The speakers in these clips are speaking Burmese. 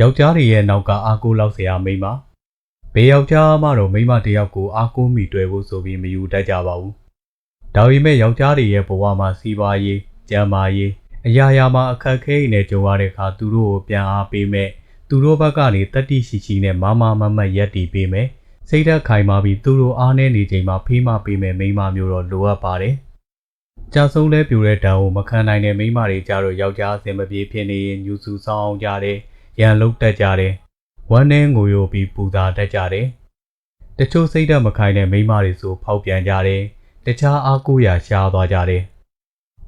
ယောက်ျားတွေရဲ့နောက်ကအားကိုးလောက်เสียမိန်းမဘေးယောက်ျားမှတော့မိန်းမတယောက်ကိုအားကိုးမိတွေ့ဖို့ဆိုပြီးမယူတတ်ကြပါဘူးဒါပေမဲ့ယောက်ျားတွေရဲ့ဘဝမှာစီးပွားရေးကျန်းမာရေးအရာရာမှာအခက်အခဲတွေနဲ့ကြုံရတဲ့အခါသူတို့ကိုပြန်အားပေးမဲ့သူတို့ဘက်ကနေတတိရှိရှိနဲ့မမရက်တည်ပေးမယ်စိတ်ဓာတ်ခိုင်မာပြီးသူတို့အားနေနေချိန်မှာဖေးမပေးမဲ့မိန်းမမျိုးတော့လိုအပ်ပါတယ်ကြာဆုံးလဲပြိုတဲ့ဓာတ်ကိုမခံနိုင်တဲ့မိန်းမတွေကြတော့ယောက်ျားအစင်မပြေဖြစ်နေရင်ညူစုဆောင်အောင်ကြတယ်ရန်လုတ်တက်ကြတယ်ဝမ်းနဲ့ငိုယိုပြီးပူဇာတက်ကြတယ်တချို့စိတ်ဓာတ်မခိုင်တဲ့မိန်းမတွေဆိုဖောက်ပြန်ကြတယ်တခြားအားကိုးရာရှားသွားကြတယ်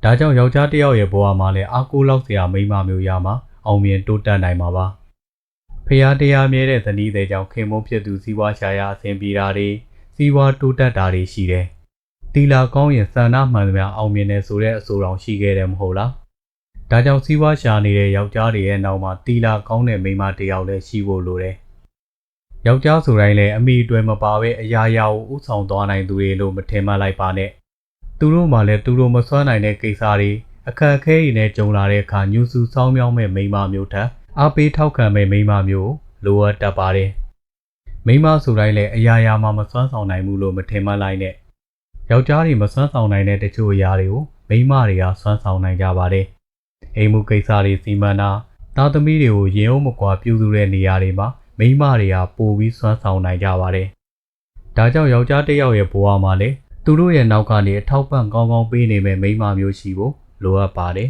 ဒါကြောင့်ယောက်ျားတစ်ယောက်ရဲ့ဘဝမှာလည်းအားကိုးလောက်စရာမိန်းမမျိုးရမှာအောင်မြင်တိုးတက်နိုင်မှာပါဖျားတရားမြဲတဲ့ဇနီးတဲ့ကြောင့်ခင်မုန်းဖြစ်သူစီးပွားရှာရအဆင်ပြေတာတွေစီးပွားတိုးတက်တာတွေရှိတယ်တီလာကောင်းရင်စန္ဒမှန်သမျှအောင်မြင်တယ်ဆိုတဲ့အဆိုတော်ရှိခဲ့တယ်မဟုတ်လားဒါကြောင့်စီးပွားရှာနေတဲ့ယောက်ျားတွေရဲ့နောက်မှာတီလာကောင်းတဲ့မိန်းမတစ်ယောက်လည်းရှိဖို့လိုတယ်ယောက်ျားဆိုတိုင်းလည်းအမိတွေမပါပဲအရာရာကိုဥဆောင်သွားနိုင်သူတွေလို့မထင်မှတ်လိုက်ပါနဲ့သူတို့မှလည်းသူတို့မစွမ်းနိုင်တဲ့ကိစ္စတွေအခက်အခဲတွေနဲ့ကြုံလာတဲ့အခါညှူစုဆောင်းမြောင်းမဲ့မိန်းမမျိုးထက်အားပေးထောက်ခံမဲ့မိန်းမမျိုးလိုအပ်တတ်ပါတယ်မိန်းမဆိုတိုင်းလည်းအရာရာမှာမစွမ်းဆောင်နိုင်ဘူးလို့မထင်မှတ်လိုက်နဲ့ယောက်ျားတွေမစွမ်းဆောင်နိုင်တဲ့တချို့အရာတွေကိုမိန်းမတွေကစွမ်းဆောင်နိုင်ကြပါတယ်အိမ်မှုကိစ္စတွေစီမံတာသားသမီးတွေကိုရင်အုပ်မကွာပြုစုတဲ့နေရာတွေမှာမိန်းမတွေကပိုပြီးစွမ်းဆောင်နိုင်ကြပါတယ်ဒါကြောင့်ယောက်ျားတစ်ယောက်ရဲ့ဘဝမှာလည်းသူတို့ရဲ့နောက်ကနေအထောက်ပံ့ကောင်းကောင်းပေးနေမဲ့မိန်းမမျိုးရှိဖို့လိုအပ်ပါတယ်